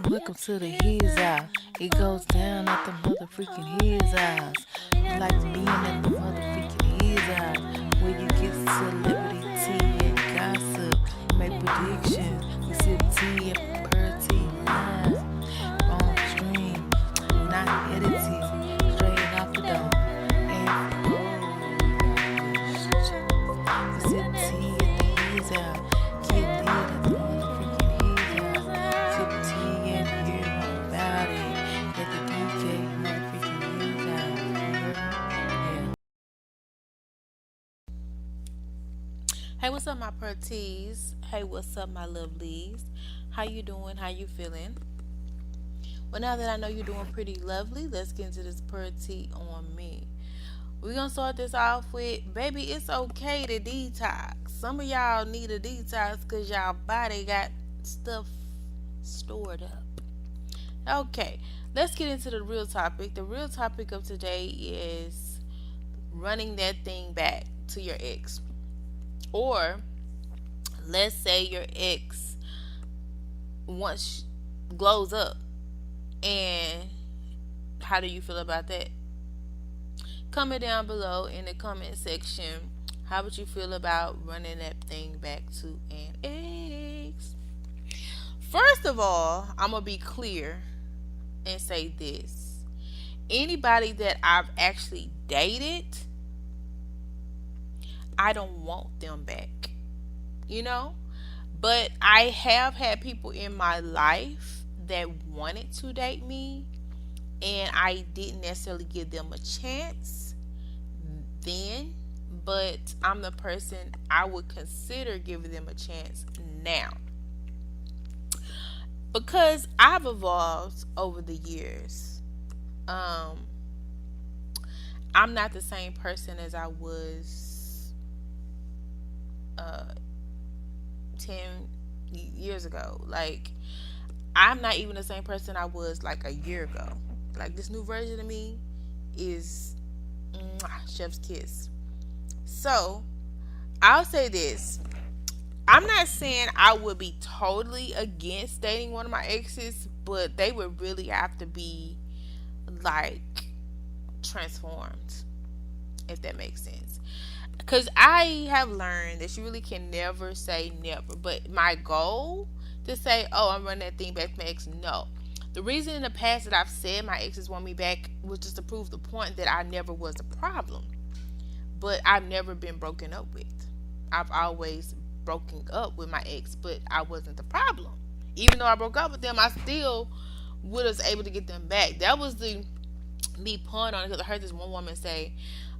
Welcome to the His House. It goes down at the motherfucking His House. Like being at the motherfucking His House, where you get celebrity tea and gossip, make predictions. We sip tea and per tea live on stream, not edited, straight off the dome. And we sip tea at the His House. Get lit at the motherfucking His House. Sip tea and hear all about it. Let the DJ motherfucking His House. Yeah. Hey, what's up, my pretties? Hey, what's up, my lovelies? How you doing? How you feeling? Well, now that I know you're doing pretty lovely, let's get into this pretty on me. We're gonna start this off with, baby, it's okay to detox. Some of y'all need a detox because y'all body got stuff stored up. Okay, let's get into the real topic. The real topic of today is running that thing back to your ex. Or let's say your ex once glows up, and how do you feel about that? Comment down below in the comment section. How would you feel about running that thing back to an ex? First of all, I'm gonna be clear and say this: anybody that I've actually dated, I don't want them back, you know? But I have had people in my life that wanted to date me, and I didn't necessarily give them a chance then, but I'm the person I would consider giving them a chance now. Because I've evolved over the years. Um, I'm not the same person as I was uh, 10 years ago. Like, I'm not even the same person I was like a year ago. Like, this new version of me is chef's kiss. So, I'll say this. I'm not saying I would be totally against dating one of my exes, but they would really have to be like transformed, if that makes sense. Because I have learned that you really can never say never. But my goal to say, oh, I'm running that thing back to my ex, no. The reason in the past that I've said my exes want me back was just to prove the point that I never was a problem. But I've never been broken up with. I've always broken up with my ex, but I wasn't the problem. Even though I broke up with them, I still would have able to get them back. That was the me pun on it, because I heard this one woman say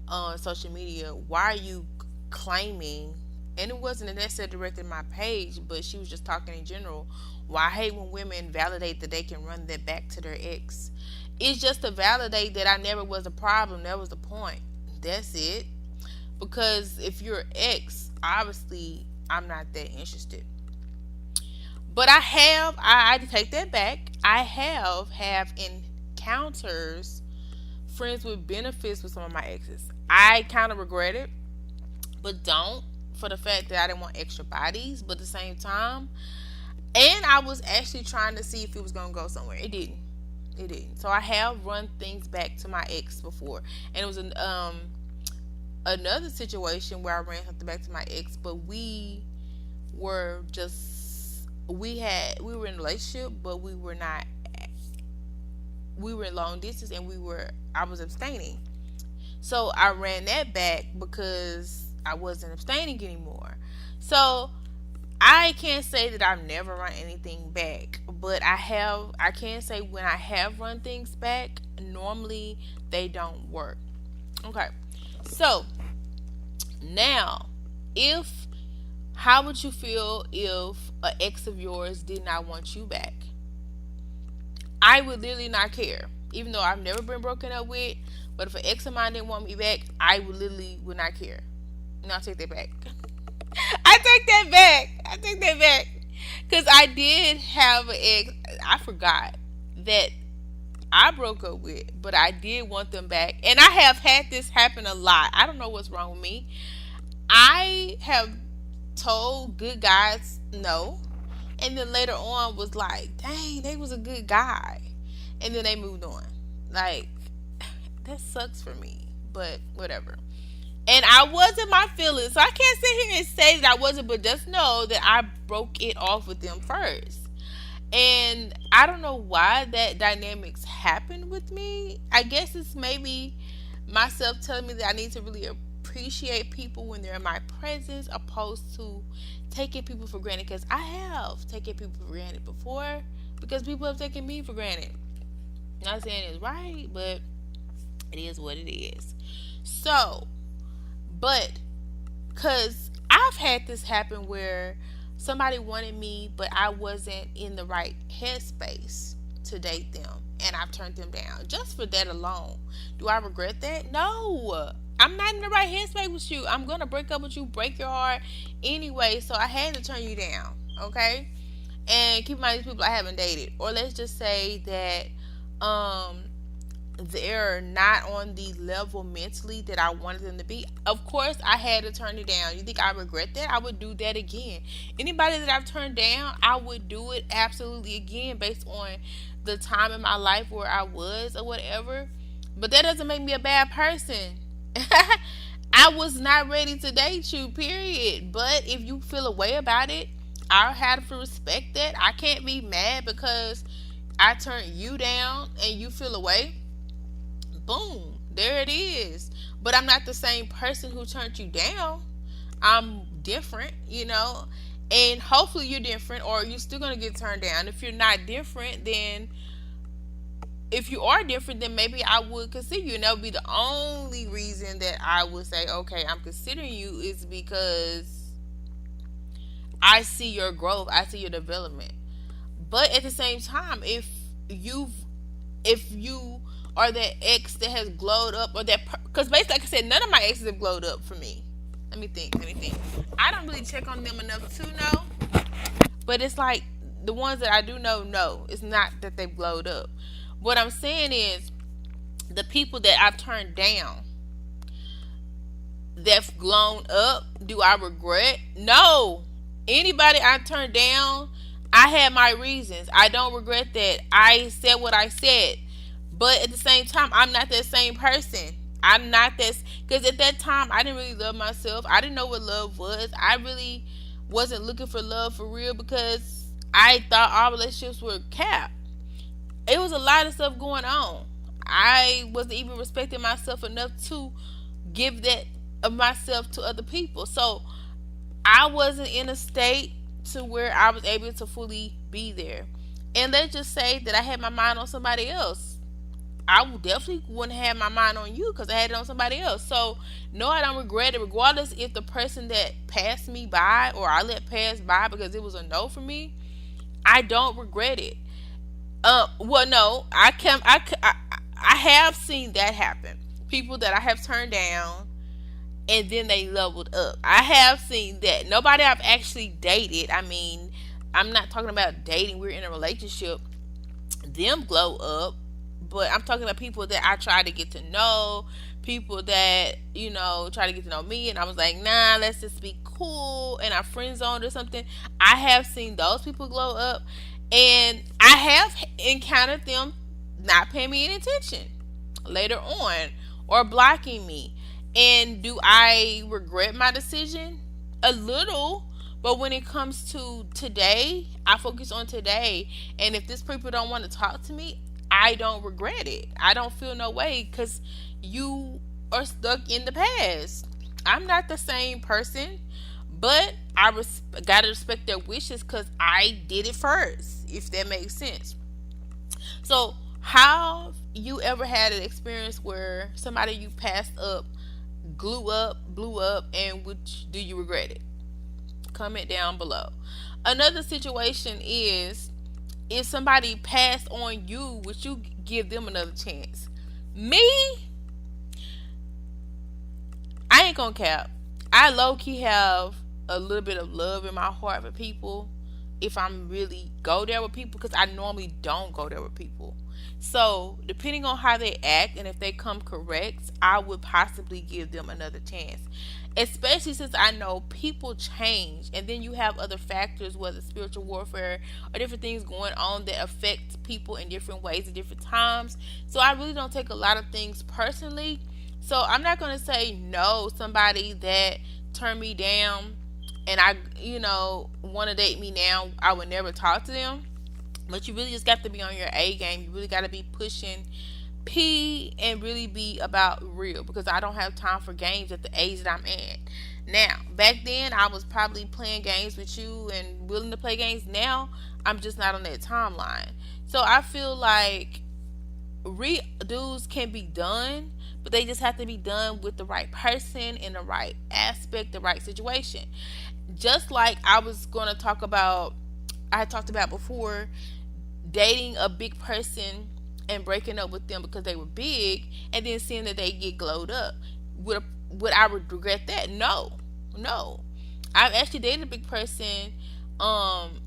on social media, why are you claiming, and it wasn't necessarily directed at my page, but she was just talking in general, why I hate when women validate that they can run that back to their ex. It's just to validate that I never was a problem. That was the point. That's it. Because if you're ex, obviously I'm not that interested. But I take that back. I have encounters, friends with benefits with some of my exes. I kind of regret it, but don't, for the fact that I didn't want extra bodies. But at the same time, and I was actually trying to see if it was gonna go somewhere. It didn't. It didn't. So I have run things back to my ex before, and it was another situation where I ran something back to my ex, but were just we were in a relationship, but we were in long distance, and I was abstaining. So I ran that back because I wasn't abstaining anymore. So I can't say that I've never run anything back, but I can say when I have run things back, normally they don't work. Okay. So now, if how would you feel if an ex of yours did not want you back? I would literally not care. Even though I've never been broken up with, but if an ex of mine didn't want me back, I would not care. No, I take that back. I take that back. I take that back. Because I did have an ex. I forgot that I broke up with, but I did want them back. And I have had this happen a lot. I don't know what's wrong with me. I have told good guys no, And then later on was like, dang, they was a good guy. And then they moved on. Like, that sucks for me. But whatever. And I wasn't my feelings. So I can't sit here and say that I wasn't, but just know that I broke it off with them first. And I don't know why that dynamics happened with me. I guess it's maybe myself telling me that I need to really appreciate people when they're in my presence, opposed to taking people for granted. Because I have taken people for granted before, because people have taken me for granted. Not saying it's right, but it is what it is. So, but because I've had this happen where somebody wanted me, but I wasn't in the right headspace to date them, and I've turned them down just for that alone. Do I regret that? No. I'm not in the right headspace with you. I'm gonna break up with you, break your heart anyway. So I had to turn you down. Okay? And keep in mind, these people I haven't dated. Or let's just say that um they're not on the level mentally that I wanted them to be. Of course, I had to turn it down. You think I regret that? I would do that again. Anybody that I've turned down, I would do it absolutely again based on the time in my life where I was or whatever. But that doesn't make me a bad person. I was not ready to date you, period. But if you feel a way about it, I have to respect that. I can't be mad because I turned you down and you feel a way. Boom, there it is. But I'm not the same person who turned you down. I'm different, and hopefully you're different, or you're still going to get turned down. If you're not different, then if you are different, then maybe I would consider you. And that would be the only reason that I would say, okay, I'm considering you, is because I see your growth, I see your development. But at the same time, if you are that ex that has glowed up, or that, because basically, like I said, none of my exes have glowed up for me. Let me think. I don't really check on them enough to know, but it's like the ones that I do know, no, it's not that they've glowed up. What I'm saying is, the people that I've turned down that's grown up, do I regret? No. Anybody I turned down, I had my reasons. I don't regret that. I said what I said. But at the same time, I'm not that same person. I'm not that, because at that time, I didn't really love myself. I didn't know what love was. I really wasn't looking for love for real, because I thought all relationships were capped. It was a lot of stuff going on. I wasn't even respecting myself enough to give that of myself to other people. So I wasn't in a state to where I was able to fully be there. And let's just say that I had my mind on somebody else. I definitely wouldn't have my mind on you because I had it on somebody else. So, no, I don't regret it, regardless if the person that passed me by, or I let pass by because it was a no for me. I don't regret it. Well, no, I have seen that happen. People that I have turned down, and then they leveled up. I have seen that. Nobody I've actually dated. I mean, I'm not talking about dating. We're in a relationship. Them glow up, but I'm talking about people that I try to get to know. People that try to get to know me, and I was like, nah, let's just be cool, and I friend zoned or something. I have seen those people glow up, and I have encountered them not paying me any attention later on, or blocking me. And do I regret my decision? A little. But when it comes to today, I focus on today. And if this people don't want to talk to me, I don't regret it. I don't feel no way, because you are stuck in the past. I'm not the same person, but I gotta respect their wishes because I did it first, if that makes sense. So, how you ever had an experience where somebody you passed up blew up, and which do you regret it? Comment down below. Another situation is, if somebody passed on you, would you give them another chance? Me, I ain't gonna cap. I low key have a little bit of love in my heart for people, if I'm really go there with people, because I normally don't go there with people. So depending on how they act and if they come correct, I would possibly give them another chance. Especially since I know people change, and then you have other factors, whether spiritual warfare or different things going on that affect people in different ways at different times. So I really don't take a lot of things personally. So I'm not gonna say no somebody that turned me down and I, want to date me now. I would never talk to them. But you really just got to be on your A game. You really got to be pushing P and really be about real, because I don't have time for games at the age that I'm at. Now, back then, I was probably playing games with you and willing to play games. Now, I'm just not on that timeline. So I feel like redos can be done, but they just have to be done with the right person in the right aspect, the right situation. Just like I had talked about before, dating a big person and breaking up with them because they were big, and then seeing that they get glowed up. Would I regret that? No, no. I've actually dated a big person, um,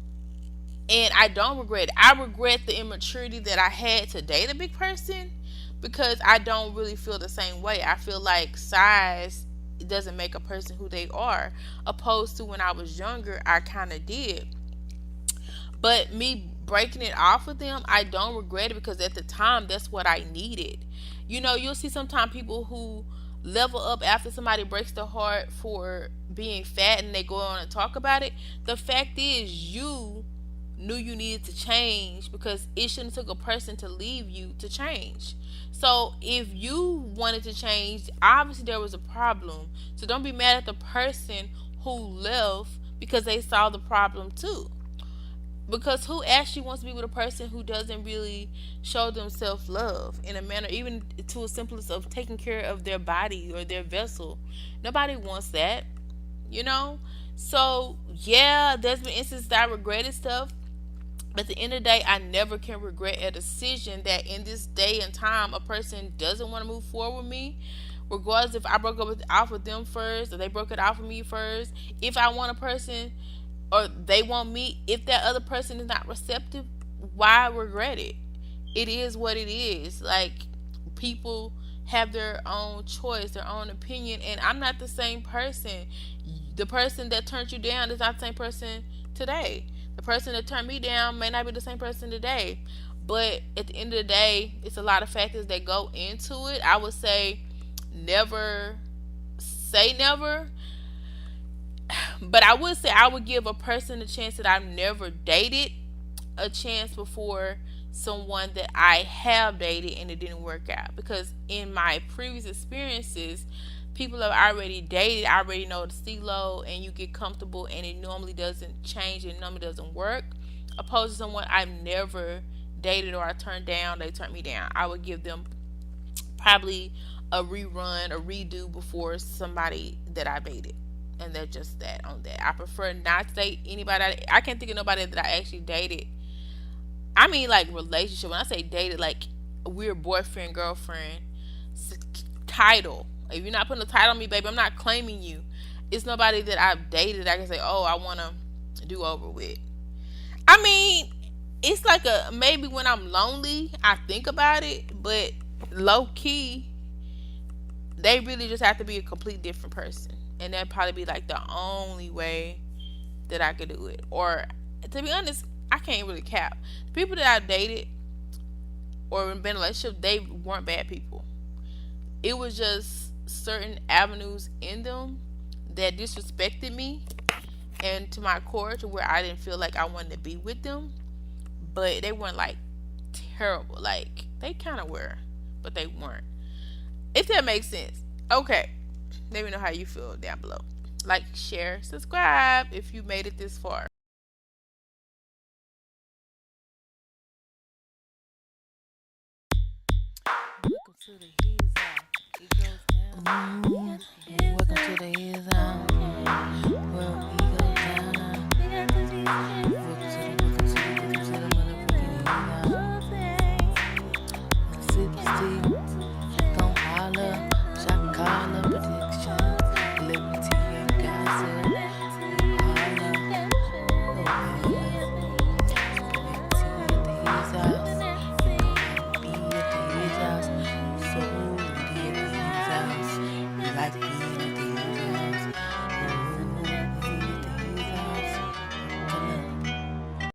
and I don't regret it. I regret the immaturity that I had to date a big person, because I don't really feel the same way. I feel like size doesn't make a person who they are, opposed to when I was younger, I kind of did. But me breaking it off with them, I don't regret it, because at the time, that's what I needed. You'll see sometimes people who level up after somebody breaks their heart for being fat, and they go on and talk about it. The fact is, you knew you needed to change, because it shouldn't took a person to leave you to change. So if you wanted to change, obviously there was a problem. So don't be mad at the person who left because they saw the problem too. Because who actually wants to be with a person who doesn't really show them self love in a manner, even to a simplest of taking care of their body or their vessel? Nobody wants that, you know? So, yeah, there's been instances that I regretted stuff. But at the end of the day, I never can regret a decision that in this day and time, a person doesn't want to move forward with me. Regardless if I broke off with them first or they broke it off with me first. If I want a person or they want me, if that other person is not receptive, why regret it? It is what it is. Like, people have their own choice, their own opinion, and I'm not the same person. The person that turned you down is not the same person today. The person that turned me down may not be the same person today. But at the end of the day, it's a lot of factors that go into it. I would say never say never, but I would say I would give a person a chance that I've never dated a chance before someone that I have dated and it didn't work out. Because in my previous experiences, people have already dated, I already know the CeeLo, and you get comfortable, and it normally doesn't change, it normally doesn't work. Opposed to someone I've never dated or I turned down, they turned me down. I would give them probably a rerun, a redo before somebody that I dated. And that's just that on that. I prefer not to date anybody. I can't think of nobody that I actually dated. I mean, like, relationship. When I say dated, like, we're boyfriend, girlfriend, title. If you're not putting a title on me, baby, I'm not claiming you. It's nobody that I've dated that I can say, oh, I want to do over with. I mean, it's like maybe when I'm lonely, I think about it, but low key, they really just have to be a complete different person. And that'd probably be like the only way that I could do it. Or, to be honest, I can't really cap. The people that I've dated or been in a relationship, they weren't bad people. It was just certain avenues in them that disrespected me and to my core, to where I didn't feel like I wanted to be with them. But they weren't like terrible. Like, they kind of were, but they weren't. If that makes sense. Okay. Let me know how you feel down below. Like, share, subscribe if you made it this far. Welcome to the He's Out. It goes down. Welcome to the He's Out. Well, we go down. We got the